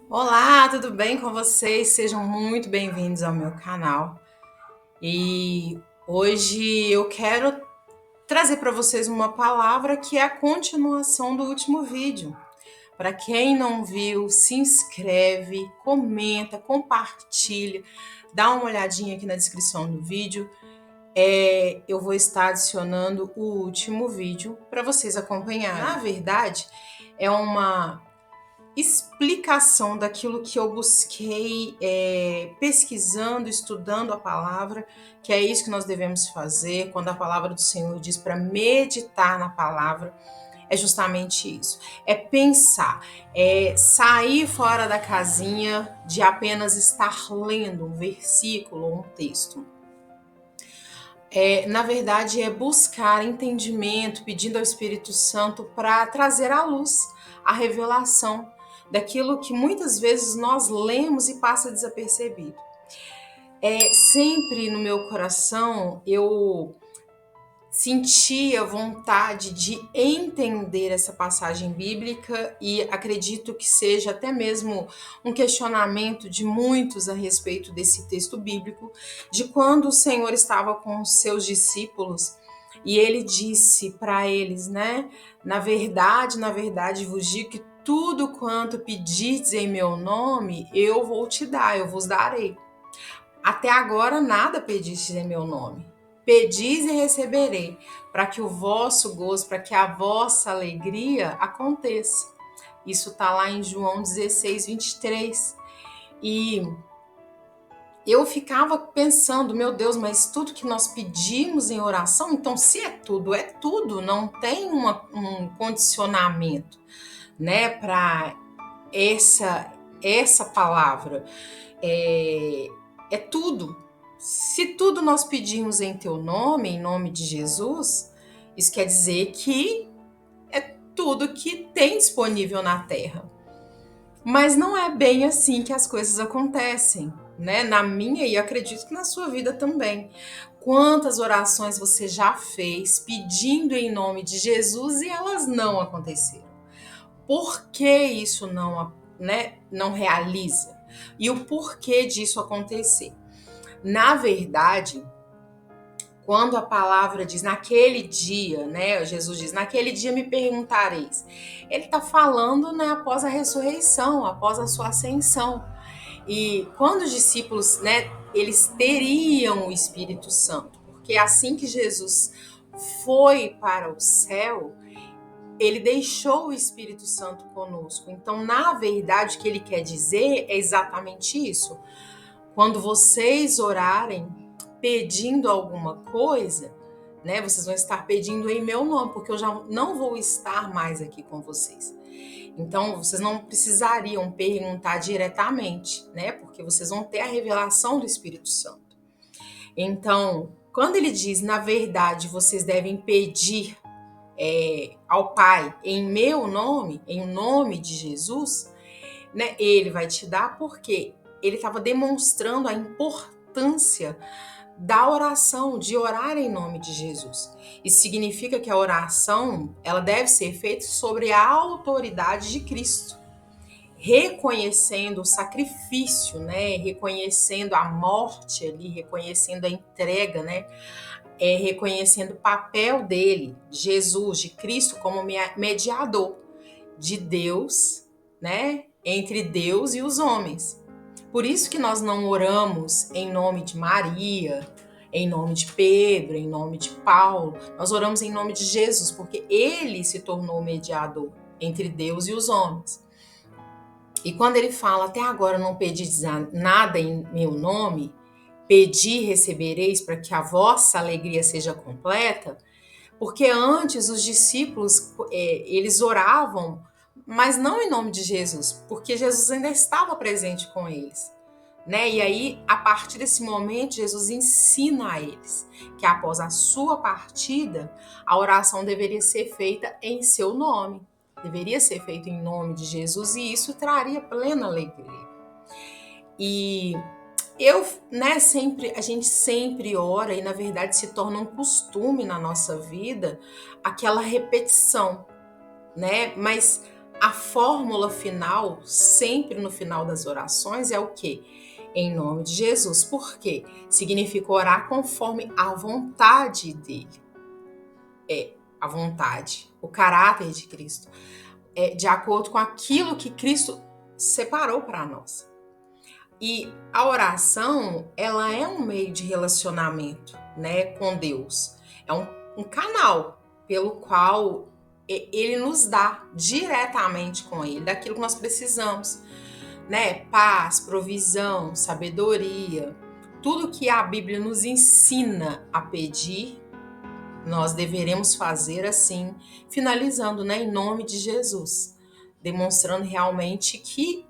Olá, tudo bem com vocês? Sejam muito bem-vindos ao meu canal. E hoje eu quero trazer para vocês uma palavra que é a continuação do último vídeo. Para quem não viu, se inscreve, comenta, compartilha, dá uma olhadinha aqui na descrição do vídeo. Eu vou estar adicionando o último vídeo para vocês acompanharem. Na verdade, é uma explicação daquilo que eu busquei pesquisando, estudando a palavra, que é isso que nós devemos fazer quando a palavra do Senhor diz para meditar na palavra. É justamente isso, é pensar, é sair fora da casinha de apenas estar lendo um versículo ou um texto. Na verdade, é buscar entendimento, pedindo ao Espírito Santo para trazer à luz a revelação daquilo que muitas vezes nós lemos e passa desapercebido. Sempre no meu coração eu sentia vontade de entender essa passagem bíblica e acredito que seja até mesmo um questionamento de muitos a respeito desse texto bíblico, de quando o Senhor estava com os seus discípulos e ele disse para eles, né? Na verdade, vos digo que tudo quanto pedirdes em meu nome, eu vou te dar, eu vos darei. Até agora nada pedistes em meu nome. Pedis e receberei, para que o vosso gozo, para que a vossa alegria aconteça. Isso está lá em João 16, 23. E eu ficava pensando, meu Deus, mas tudo que nós pedimos em oração, então se é tudo, não tem um condicionamento, né, para essa palavra. É, é tudo. Se tudo nós pedimos em teu nome, em nome de Jesus, isso quer dizer que é tudo que tem disponível na terra. Mas não é bem assim que as coisas acontecem, né? Na minha e acredito que na sua vida também. Quantas orações você já fez pedindo em nome de Jesus e elas não aconteceram? Por que isso não realiza? E o porquê disso acontecer? Na verdade, quando a palavra diz naquele dia, né? Jesus diz, naquele dia me perguntareis. Ele está falando, né, após a ressurreição, após a sua ascensão. E quando os discípulos, né, eles teriam o Espírito Santo, porque assim que Jesus foi para o céu, ele deixou o Espírito Santo conosco. Então, na verdade, o que ele quer dizer é exatamente isso. Quando vocês orarem pedindo alguma coisa, né, vocês vão estar pedindo em meu nome, porque eu já não vou estar mais aqui com vocês. Então, vocês não precisariam perguntar diretamente, né, porque vocês vão ter a revelação do Espírito Santo. Então, quando ele diz, na verdade, vocês devem pedir ao Pai em meu nome, em nome de Jesus, né, ele vai te dar porque ele estava demonstrando a importância da oração, de orar em nome de Jesus. Isso significa que a oração, ela deve ser feita sobre a autoridade de Cristo, reconhecendo o sacrifício, né? Reconhecendo a morte ali, reconhecendo a entrega, né? Reconhecendo o papel dele, Jesus, de Cristo, como mediador de Deus, né? Entre Deus e os homens. Por isso que nós não oramos em nome de Maria, em nome de Pedro, em nome de Paulo. Nós oramos em nome de Jesus, porque ele se tornou mediador entre Deus e os homens. E quando ele fala, até agora não pedis nada em meu nome, pedi e recebereis para que a vossa alegria seja completa, porque antes os discípulos, eles oravam, mas não em nome de Jesus, porque Jesus ainda estava presente com eles. Né? E aí, a partir desse momento, Jesus ensina a eles que após a sua partida, a oração deveria ser feita em seu nome. Deveria ser feita em nome de Jesus e isso traria plena alegria. E a gente sempre ora e na verdade se torna um costume na nossa vida aquela repetição, né? Mas a fórmula final, sempre no final das orações, é o quê? Em nome de Jesus. Por quê? Significa orar conforme a vontade dele. É a vontade, o caráter de Cristo. É de acordo com aquilo que Cristo separou para nós. E a oração, ela é um meio de relacionamento, né, com Deus. É um canal pelo qual ele nos dá diretamente com ele daquilo que nós precisamos, né? Paz, provisão, sabedoria, tudo que a Bíblia nos ensina a pedir, nós deveremos fazer assim, finalizando, né, em nome de Jesus, demonstrando realmente que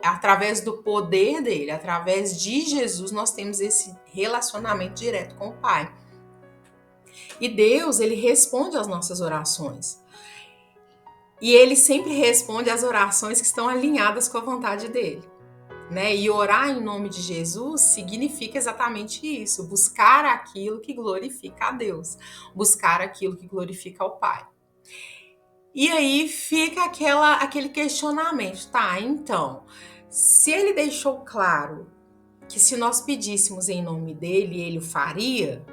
através do poder dele, através de Jesus, nós temos esse relacionamento direto com o Pai. E Deus, ele responde às nossas orações. E ele sempre responde às orações que estão alinhadas com a vontade dele. Né? E orar em nome de Jesus significa exatamente isso, buscar aquilo que glorifica a Deus, buscar aquilo que glorifica ao Pai. E aí fica aquele questionamento, tá? Então, se ele deixou claro que se nós pedíssemos em nome dele, ele o faria,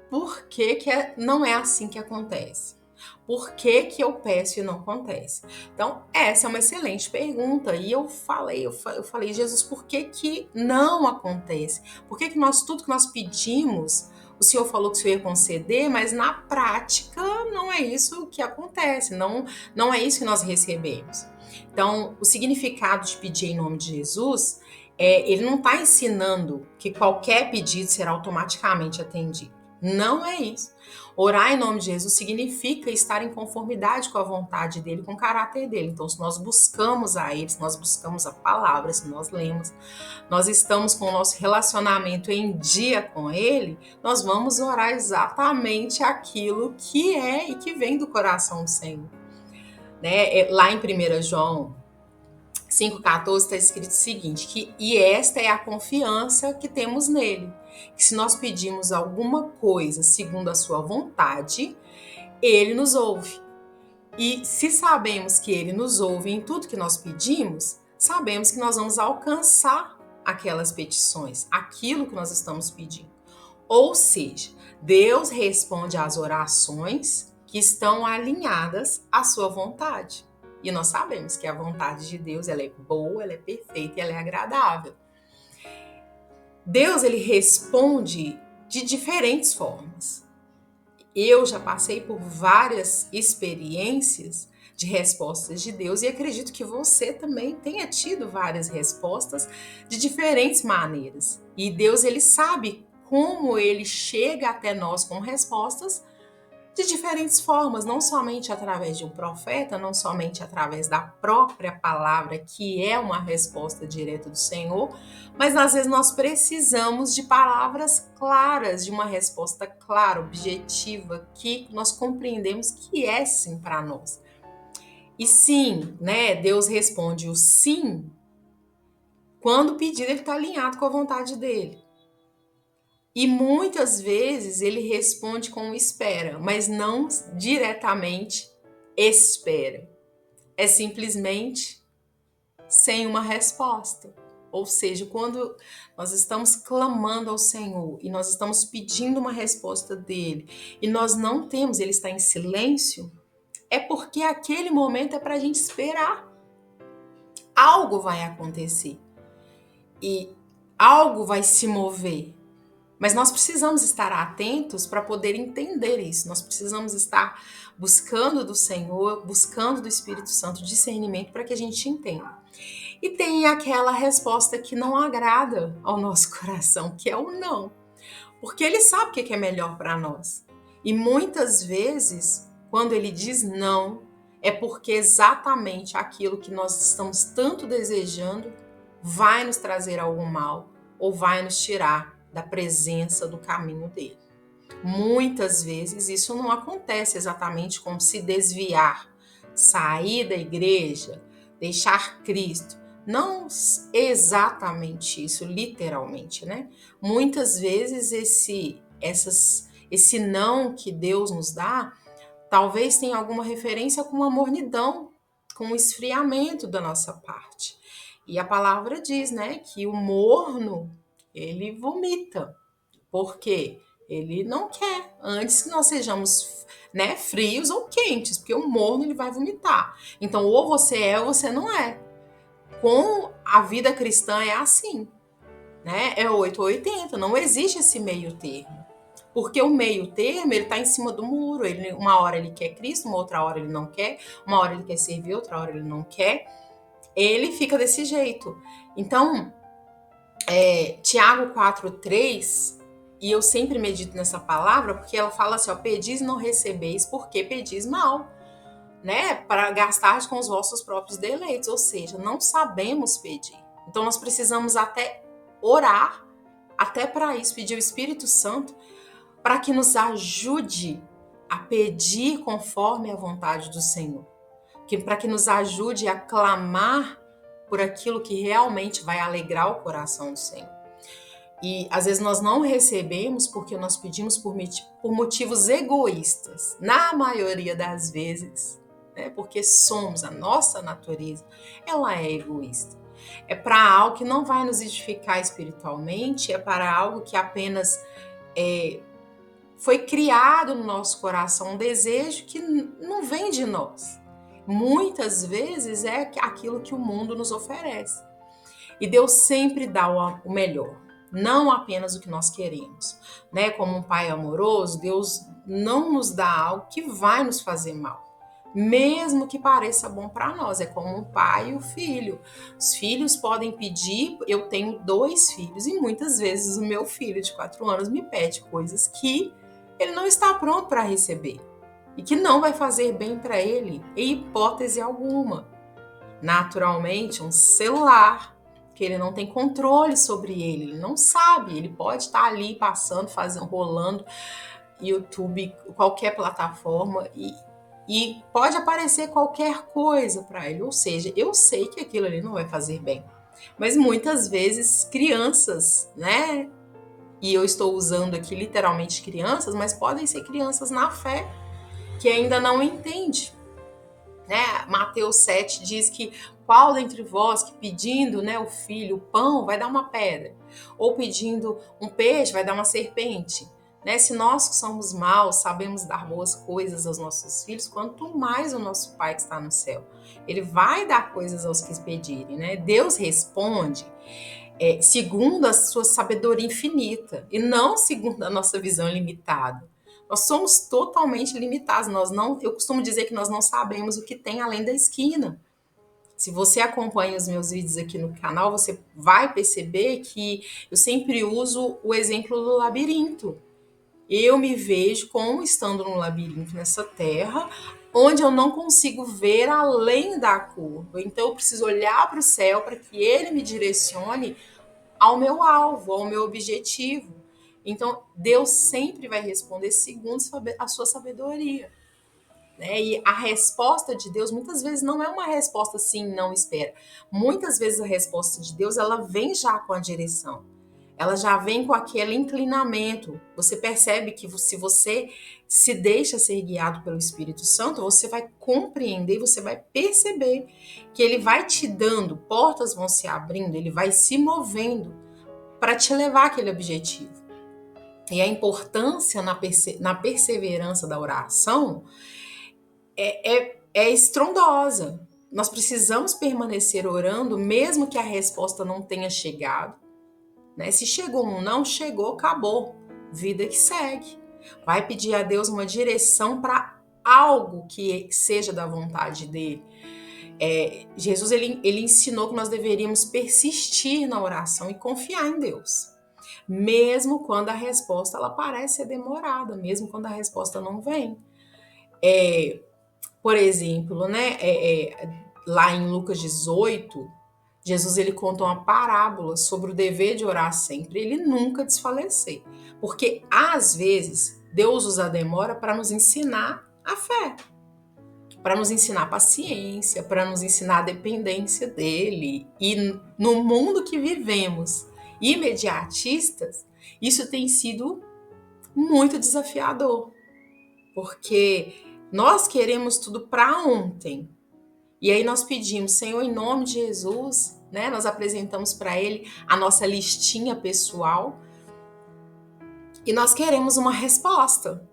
por que não é assim que acontece? Por que eu peço e não acontece? Então, essa é uma excelente pergunta. E eu falei, Jesus, por que não acontece? Por que nós, tudo que nós pedimos, o Senhor falou que o Senhor ia conceder, mas na prática não é isso que acontece, não é isso que nós recebemos. Então, o significado de pedir em nome de Jesus, ele não está ensinando que qualquer pedido será automaticamente atendido. Não é isso. Orar em nome de Jesus significa estar em conformidade com a vontade dele, com o caráter dele. Então, se nós buscamos a ele, se nós buscamos a palavra, se nós lemos, nós estamos com o nosso relacionamento em dia com ele, nós vamos orar exatamente aquilo que é e que vem do coração do Senhor. Né? Lá em 1 João 5,14 está escrito o seguinte, e esta é a confiança que temos nele, que se nós pedimos alguma coisa segundo a sua vontade, ele nos ouve. E se sabemos que ele nos ouve em tudo que nós pedimos, sabemos que nós vamos alcançar aquelas petições, aquilo que nós estamos pedindo. Ou seja, Deus responde às orações que estão alinhadas à sua vontade. E nós sabemos que a vontade de Deus, ela é boa, ela é perfeita e ela é agradável. Deus, ele responde de diferentes formas. Eu já passei por várias experiências de respostas de Deus e acredito que você também tenha tido várias respostas de diferentes maneiras. E Deus, ele sabe como ele chega até nós com respostas de diferentes formas, não somente através de um profeta, não somente através da própria palavra, que é uma resposta direta do Senhor, mas às vezes nós precisamos de palavras claras, de uma resposta clara, objetiva, que nós compreendemos que é sim para nós. E sim, né, Deus responde o sim quando o pedido está alinhado com a vontade dele. E muitas vezes ele responde com espera, mas não diretamente espera. É simplesmente sem uma resposta. Ou seja, quando nós estamos clamando ao Senhor e nós estamos pedindo uma resposta dele e nós não temos, ele está em silêncio, é porque aquele momento é para a gente esperar. Algo vai acontecer e algo vai se mover. Mas nós precisamos estar atentos para poder entender isso. Nós precisamos estar buscando do Senhor, buscando do Espírito Santo discernimento para que a gente entenda. E tem aquela resposta que não agrada ao nosso coração, que é o não. Porque ele sabe o que é melhor para nós. E muitas vezes, quando ele diz não, é porque exatamente aquilo que nós estamos tanto desejando vai nos trazer algum mal ou vai nos tirar da presença do caminho dele. Muitas vezes isso não acontece exatamente como se desviar, sair da igreja, deixar Cristo. Não exatamente isso, literalmente, né? Muitas vezes esse não que Deus nos dá talvez tenha alguma referência com uma mornidão, com um esfriamento da nossa parte. E a palavra diz, né, que o morno, ele vomita. Por quê? Ele não quer. Antes que nós sejamos, né, frios ou quentes, porque o morno ele vai vomitar. Então, ou você é ou você não é. Com a vida cristã é assim, né? É 8 ou 80, não existe esse meio termo. Porque o meio termo, ele tá em cima do muro. Uma hora ele quer Cristo, uma outra hora ele não quer. Uma hora ele quer servir, outra hora ele não quer. Ele fica desse jeito. Então, Tiago 4:3, e eu sempre medito nessa palavra, porque ela fala assim, ó, pedis e não recebeis, porque pedis mal, né? Para gastar com os vossos próprios deleites, ou seja, não sabemos pedir. Então, nós precisamos até orar, até para isso, pedir o Espírito Santo, para que nos ajude a pedir conforme a vontade do Senhor, para que nos ajude a clamar por aquilo que realmente vai alegrar o coração do Senhor. E às vezes nós não recebemos porque nós pedimos por motivos egoístas, na maioria das vezes, né? Porque a nossa natureza, ela é egoísta. É para algo que não vai nos edificar espiritualmente, é para algo que apenas foi criado no nosso coração, um desejo que não vem de nós. Muitas vezes é aquilo que o mundo nos oferece. E Deus sempre dá o melhor, não apenas o que nós queremos, né? Como um pai amoroso, Deus não nos dá algo que vai nos fazer mal, mesmo que pareça bom para nós. É como um pai e o filho. Os filhos podem pedir, eu tenho 2 filhos, e muitas vezes o meu filho de 4 anos me pede coisas que ele não está pronto para receber e que não vai fazer bem para ele, em hipótese alguma. Naturalmente, um celular, que ele não tem controle sobre ele não sabe, ele pode estar ali passando, rolando YouTube, qualquer plataforma, e pode aparecer qualquer coisa para ele, ou seja, eu sei que aquilo ali não vai fazer bem. Mas muitas vezes crianças, né, e eu estou usando aqui literalmente crianças, mas podem ser crianças na fé, que ainda não entende, né? Mateus 7 diz que qual dentre vós que pedindo, né, o filho, o pão, vai dar uma pedra, ou pedindo um peixe, vai dar uma serpente, né? Se nós que somos maus sabemos dar boas coisas aos nossos filhos, quanto mais o nosso Pai que está no céu, ele vai dar coisas aos que pedirem, né? Deus responde segundo a sua sabedoria infinita e não segundo a nossa visão limitada. Nós somos totalmente limitados. Eu costumo dizer que nós não sabemos o que tem além da esquina. Se você acompanha os meus vídeos aqui no canal, você vai perceber que eu sempre uso o exemplo do labirinto. Eu me vejo como estando num labirinto nessa terra, onde eu não consigo ver além da curva. Então eu preciso olhar para o céu para que ele me direcione ao meu alvo, ao meu objetivo. Então Deus sempre vai responder segundo a sua sabedoria, né? E a resposta de Deus muitas vezes não é uma resposta assim, não espera. Muitas vezes a resposta de Deus, ela vem já com a direção. Ela já vem com aquele inclinamento. Você percebe que se você se deixa ser guiado pelo Espírito Santo, você vai compreender, você vai perceber que ele vai te dando, portas vão se abrindo, ele vai se movendo para te levar àquele objetivo. E a importância na perseverança da oração é estrondosa. Nós precisamos permanecer orando, mesmo que a resposta não tenha chegado, né? Se chegou ou não, chegou, acabou. Vida que segue. Vai pedir a Deus uma direção para algo que seja da vontade dele. Jesus ele ensinou que nós deveríamos persistir na oração e confiar em Deus. Mesmo quando a resposta ela parece ser demorada, mesmo quando a resposta não vem. Por exemplo, né, lá em Lucas 18, Jesus ele conta uma parábola sobre o dever de orar sempre, ele nunca desfalecer. Porque às vezes Deus usa a demora para nos ensinar a fé, para nos ensinar paciência, para nos ensinar a dependência dele. E no mundo que vivemos, imediatistas, isso tem sido muito desafiador, porque Nós queremos tudo para ontem. E aí nós pedimos, Senhor, em nome de Jesus, né? Nós apresentamos para Ele a nossa listinha pessoal e nós queremos uma resposta.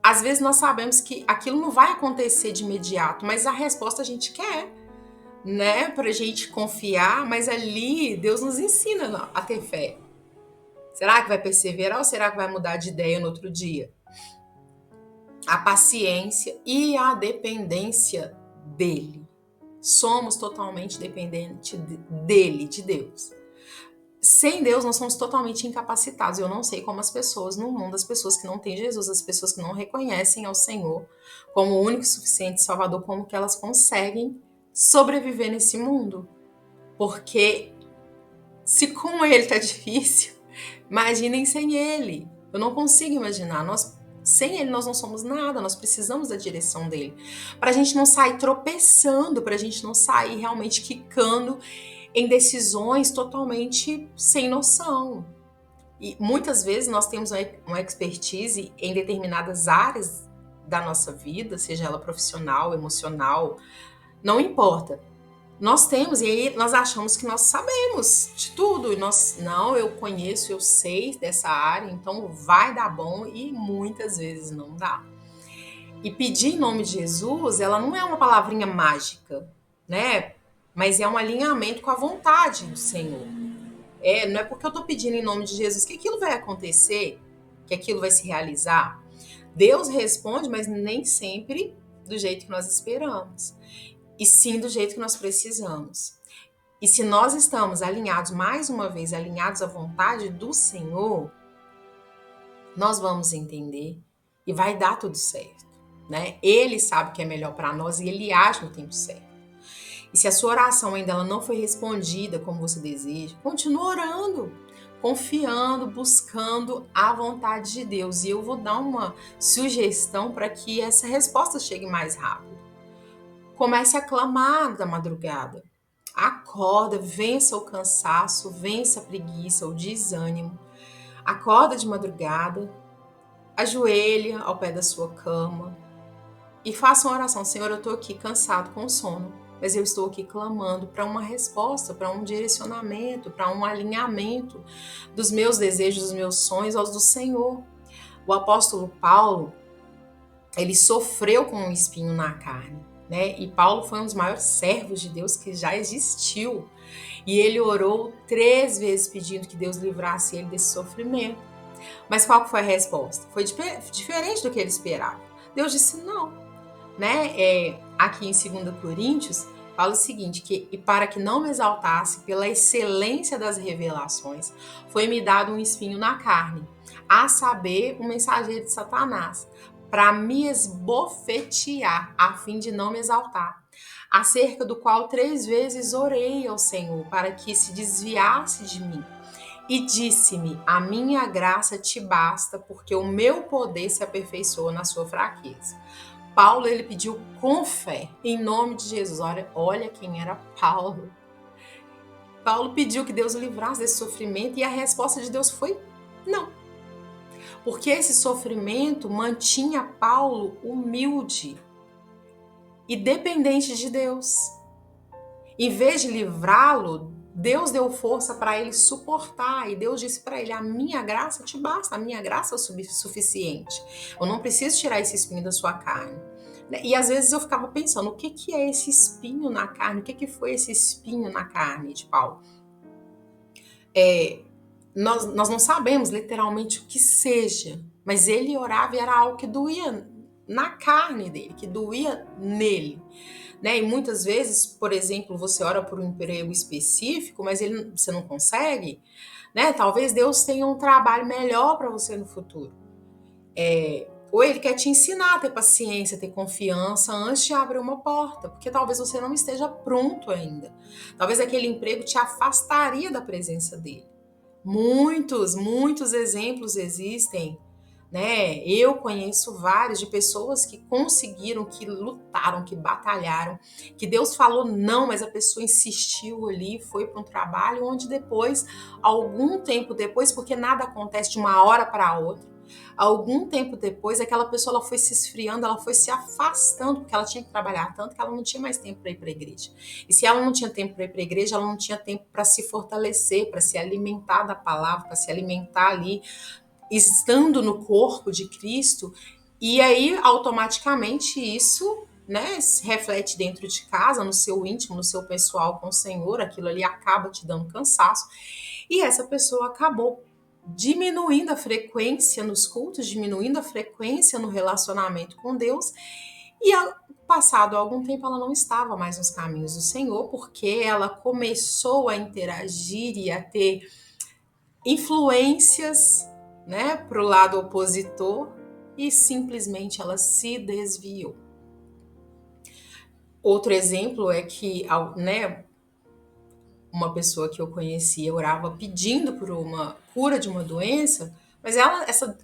Às vezes nós sabemos que aquilo não vai acontecer de imediato, mas a resposta a gente quer, né? Pra gente confiar, mas ali Deus nos ensina a ter fé. Será que vai perseverar ou será que vai mudar de ideia no outro dia? A paciência e a dependência dele. Somos totalmente dependentes dele, de Deus. Sem Deus, nós somos totalmente incapacitados. Eu não sei como as pessoas no mundo, as pessoas que não têm Jesus, as pessoas que não reconhecem ao Senhor como o único e suficiente Salvador, como que elas conseguem sobreviver nesse mundo. Porque se com ele tá difícil, imaginem sem ele. Eu não consigo imaginar. Sem ele nós não somos nada, nós precisamos da direção dele. Para a gente não sair tropeçando, para a gente não sair realmente quicando em decisões totalmente sem noção. E muitas vezes nós temos uma expertise em determinadas áreas da nossa vida, seja ela profissional, emocional, não importa. Nós temos, e aí nós achamos que nós sabemos de tudo. E nós, não, eu conheço, eu sei dessa área, então vai dar bom, e muitas vezes não dá. E pedir em nome de Jesus, ela não é uma palavrinha mágica, né? Mas é um alinhamento com a vontade do Senhor. Não é porque eu estou pedindo em nome de Jesus que aquilo vai acontecer, que aquilo vai se realizar. Deus responde, mas nem sempre do jeito que nós esperamos. E sim do jeito que nós precisamos. E se nós estamos alinhados, mais uma vez, alinhados à vontade do Senhor, nós vamos entender e vai dar tudo certo, né? Ele sabe o que é melhor para nós e ele age no tempo certo. E se a sua oração ainda ela não foi respondida como você deseja, continue orando, confiando, buscando a vontade de Deus. E eu vou dar uma sugestão para que essa resposta chegue mais rápido. Comece a clamar da madrugada. Acorda, vença o cansaço, vença a preguiça, o desânimo. Acorda de madrugada, ajoelha ao pé da sua cama e faça uma oração. Senhor, eu estou aqui cansado com sono, mas eu estou aqui clamando para uma resposta, para um direcionamento, para um alinhamento dos meus desejos, dos meus sonhos aos do Senhor. O apóstolo Paulo, ele sofreu com um espinho na carne, né? E Paulo foi um dos maiores servos de Deus que já existiu. E ele orou 3 vezes pedindo que Deus livrasse ele desse sofrimento. Mas qual foi a resposta? Foi diferente do que ele esperava. Deus disse não, né? Aqui em 2 Coríntios, fala o seguinte, e para que não me exaltasse pela excelência das revelações, foi-me dado um espinho na carne, a saber, um mensageiro de Satanás, para me esbofetear, a fim de não me exaltar, acerca do qual 3 vezes orei ao Senhor, para que se desviasse de mim. E disse-me, a minha graça te basta, porque o meu poder se aperfeiçoa na sua fraqueza. Paulo, ele pediu com fé, em nome de Jesus. Olha quem era Paulo. Paulo pediu que Deus o livrasse desse sofrimento e a resposta de Deus foi não. Porque esse sofrimento mantinha Paulo humilde e dependente de Deus. Em vez de livrá-lo, Deus deu força para ele suportar. E Deus disse para ele, a minha graça te basta, a minha graça é suficiente. Eu não preciso tirar esse espinho da sua carne. E às vezes eu ficava pensando, o que é esse espinho na carne? O que foi esse espinho na carne de Paulo? Nós não sabemos literalmente o que seja, mas ele orava e era algo que doía na carne dele, que doía nele. Né? E muitas vezes, por exemplo, você ora por um emprego específico, mas você não consegue, né? Talvez Deus tenha um trabalho melhor para você no futuro. Ou ele quer te ensinar a ter paciência, ter confiança antes de abrir uma porta, porque talvez você não esteja pronto ainda. Talvez aquele emprego te afastaria da presença dele. Muitos exemplos existem, né? Eu conheço vários de pessoas que conseguiram, que lutaram, que batalharam, que Deus falou não, mas a pessoa insistiu ali, foi para um trabalho onde depois, algum tempo depois, porque nada acontece de uma hora para outra, Algum tempo depois, aquela pessoa ela foi se esfriando, ela foi se afastando, porque ela tinha que trabalhar tanto que ela não tinha mais tempo para ir para a igreja. E se ela não tinha tempo para ir para a igreja, ela não tinha tempo para se fortalecer, para se alimentar da palavra, para se alimentar ali, estando no corpo de Cristo. E aí, automaticamente, isso, né, se reflete dentro de casa, no seu íntimo, no seu pessoal com o Senhor, aquilo ali acaba te dando cansaço. E essa pessoa acabou diminuindo a frequência nos cultos, diminuindo a frequência no relacionamento com Deus, e passado algum tempo ela não estava mais nos caminhos do Senhor, porque ela começou a interagir e a ter influências, né, para o lado opositor, e simplesmente ela se desviou. Outro exemplo é que, né, uma pessoa que eu conhecia orava pedindo por uma cura de uma doença, mas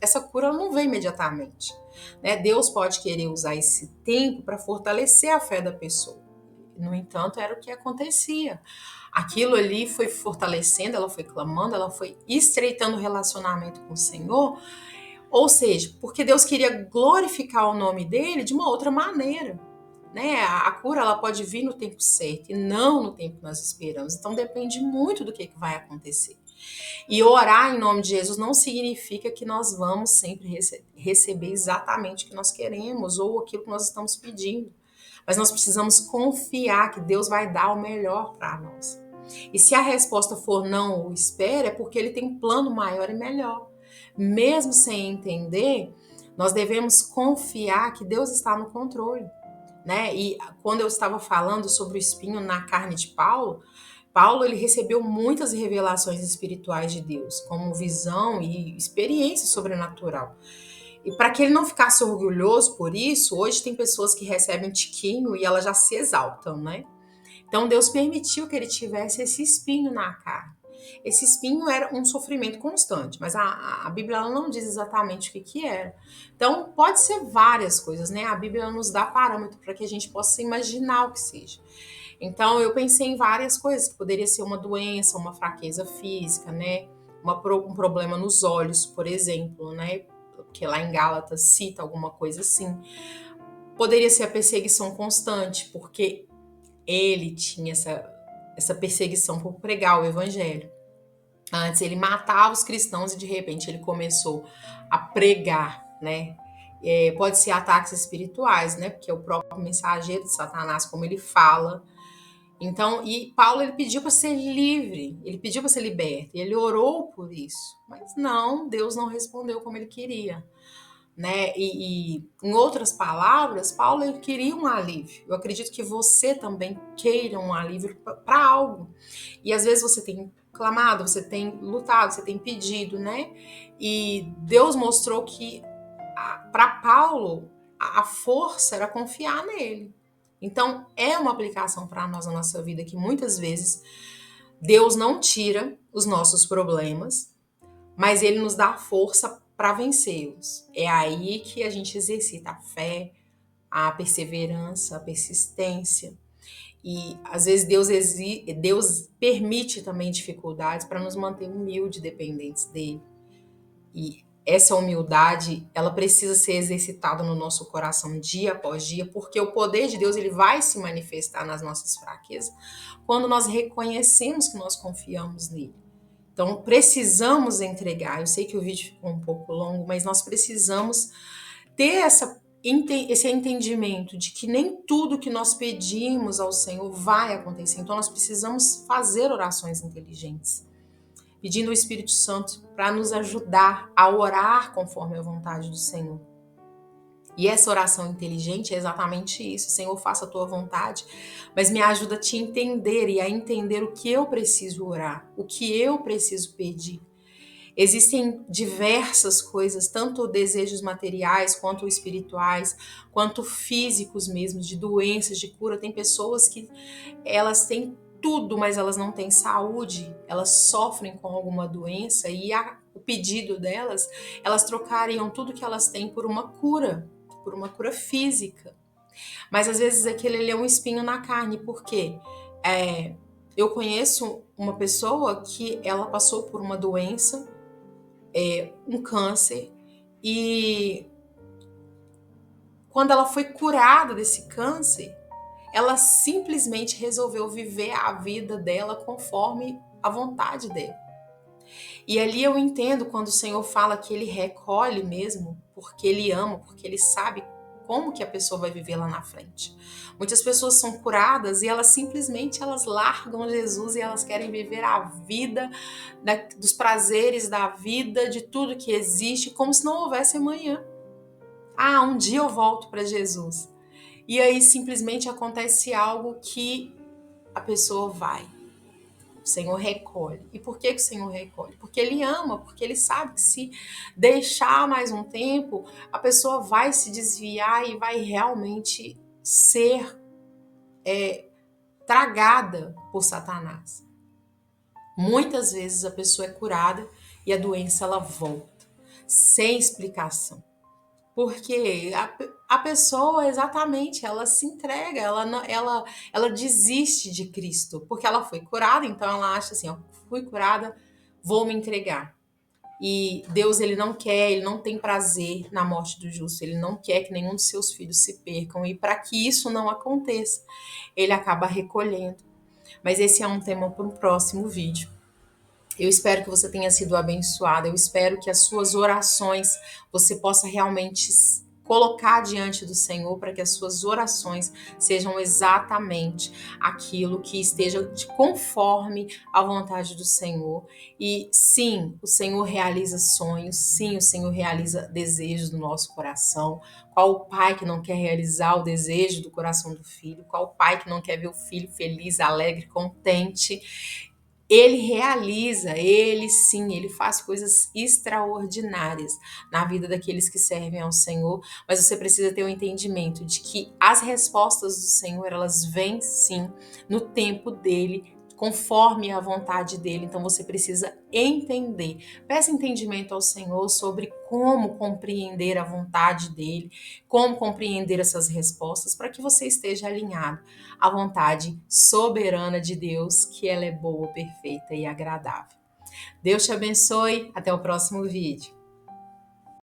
essa cura não vem imediatamente. Né? Deus pode querer usar esse tempo para fortalecer a fé da pessoa. No entanto, era o que acontecia. Aquilo ali foi fortalecendo, ela foi clamando, ela foi estreitando o relacionamento com o Senhor, ou seja, porque Deus queria glorificar o nome dele de uma outra maneira. Né? A cura ela pode vir no tempo certo e não no tempo que nós esperamos. Então depende muito do que vai acontecer. E orar em nome de Jesus não significa que nós vamos sempre receber exatamente o que nós queremos ou aquilo que nós estamos pedindo. Mas nós precisamos confiar que Deus vai dar o melhor para nós. E se a resposta for não ou espera, é porque ele tem um plano maior e melhor. Mesmo sem entender, nós devemos confiar que Deus está no controle. Né? E quando eu estava falando sobre o espinho na carne de Paulo, ele recebeu muitas revelações espirituais de Deus, como visão e experiência sobrenatural. E para que ele não ficasse orgulhoso por isso, hoje tem pessoas que recebem um tiquinho e elas já se exaltam, né? Então Deus permitiu que ele tivesse esse espinho na carne. Esse espinho era um sofrimento constante, mas a Bíblia ela não diz exatamente o que era. Então, pode ser várias coisas, né? A Bíblia nos dá parâmetro para que a gente possa imaginar o que seja. Então, eu pensei em várias coisas, que poderia ser uma doença, uma fraqueza física, né? Um problema nos olhos, por exemplo, né? Porque lá em Gálatas cita alguma coisa assim. Poderia ser a perseguição constante, porque ele tinha essa perseguição por pregar o evangelho. Antes ele matava os cristãos e de repente ele começou a pregar, né? Pode ser ataques espirituais, né? Porque é o próprio mensageiro de Satanás, como ele fala. Então, e Paulo ele pediu para ser livre, ele pediu para ser liberto, e ele orou por isso. Mas não, Deus não respondeu como ele queria. Né? E em outras palavras, Paulo ele queria um alívio. Eu acredito que você também queira um alívio para algo. E às vezes você tem clamado, você tem lutado, você tem pedido, né? E Deus mostrou que para Paulo a força era confiar nele. Então é uma aplicação para nós na nossa vida que muitas vezes Deus não tira os nossos problemas, mas ele nos dá força para vencê-los. É aí que a gente exercita a fé, a perseverança, a persistência. E às vezes Deus permite também dificuldades para nos manter humildes, dependentes dele. E essa humildade, ela precisa ser exercitada no nosso coração dia após dia, porque o poder de Deus ele vai se manifestar nas nossas fraquezas quando nós reconhecemos que nós confiamos nele. Então, precisamos entregar. Eu sei que o vídeo ficou um pouco longo, mas nós precisamos ter esse entendimento de que nem tudo que nós pedimos ao Senhor vai acontecer. Então, nós precisamos fazer orações inteligentes, pedindo ao Espírito Santo para nos ajudar a orar conforme a vontade do Senhor. E essa oração inteligente é exatamente isso. Senhor, faça a tua vontade, mas me ajuda a te entender e a entender o que eu preciso orar, o que eu preciso pedir. Existem diversas coisas, tanto desejos materiais, quanto espirituais, quanto físicos mesmo, de doenças, de cura. Tem pessoas que elas têm tudo, mas elas não têm saúde, elas sofrem com alguma doença e o pedido delas, elas trocariam tudo que elas têm por uma cura física. Mas às vezes aquele é um espinho na carne, porque eu conheço uma pessoa que ela passou por uma doença, um câncer, E quando ela foi curada desse câncer, ela simplesmente resolveu viver a vida dela conforme a vontade dele. E ali eu entendo quando o Senhor fala que ele recolhe mesmo, porque ele ama, porque ele sabe como que a pessoa vai viver lá na frente. Muitas pessoas são curadas e elas simplesmente elas largam Jesus e elas querem viver a vida dos prazeres da vida, de tudo que existe, como se não houvesse amanhã. Ah, um dia eu volto para Jesus. E aí simplesmente acontece algo que a pessoa vai. O Senhor recolhe. E por que o Senhor recolhe? Porque Ele ama, porque Ele sabe que se deixar mais um tempo, a pessoa vai se desviar e vai realmente ser tragada por Satanás. Muitas vezes a pessoa é curada e a doença ela volta, sem explicação. Porque a pessoa, exatamente, ela se entrega, ela desiste de Cristo, porque ela foi curada, então ela acha assim, ó, fui curada, vou me entregar. E Deus, ele não quer, ele não tem prazer na morte do justo, ele não quer que nenhum dos seus filhos se percam, e para que isso não aconteça, ele acaba recolhendo. Mas esse é um tema para o próximo vídeo. Eu espero que você tenha sido abençoada. Eu espero que as suas orações você possa realmente colocar diante do Senhor para que as suas orações sejam exatamente aquilo que esteja de conforme à vontade do Senhor. E sim, o Senhor realiza sonhos, sim, o Senhor realiza desejos do nosso coração. Qual o pai que não quer realizar o desejo do coração do filho? Qual o pai que não quer ver o filho feliz, alegre, contente? Ele realiza, ele sim, ele faz coisas extraordinárias na vida daqueles que servem ao Senhor, mas você precisa ter o entendimento de que as respostas do Senhor, elas vêm sim no tempo dele, conforme a vontade dele. Então você precisa entender. Peça entendimento ao Senhor sobre como compreender a vontade dele, como compreender essas respostas, para que você esteja alinhado à vontade soberana de Deus, que ela é boa, perfeita e agradável. Deus te abençoe. Até o próximo vídeo.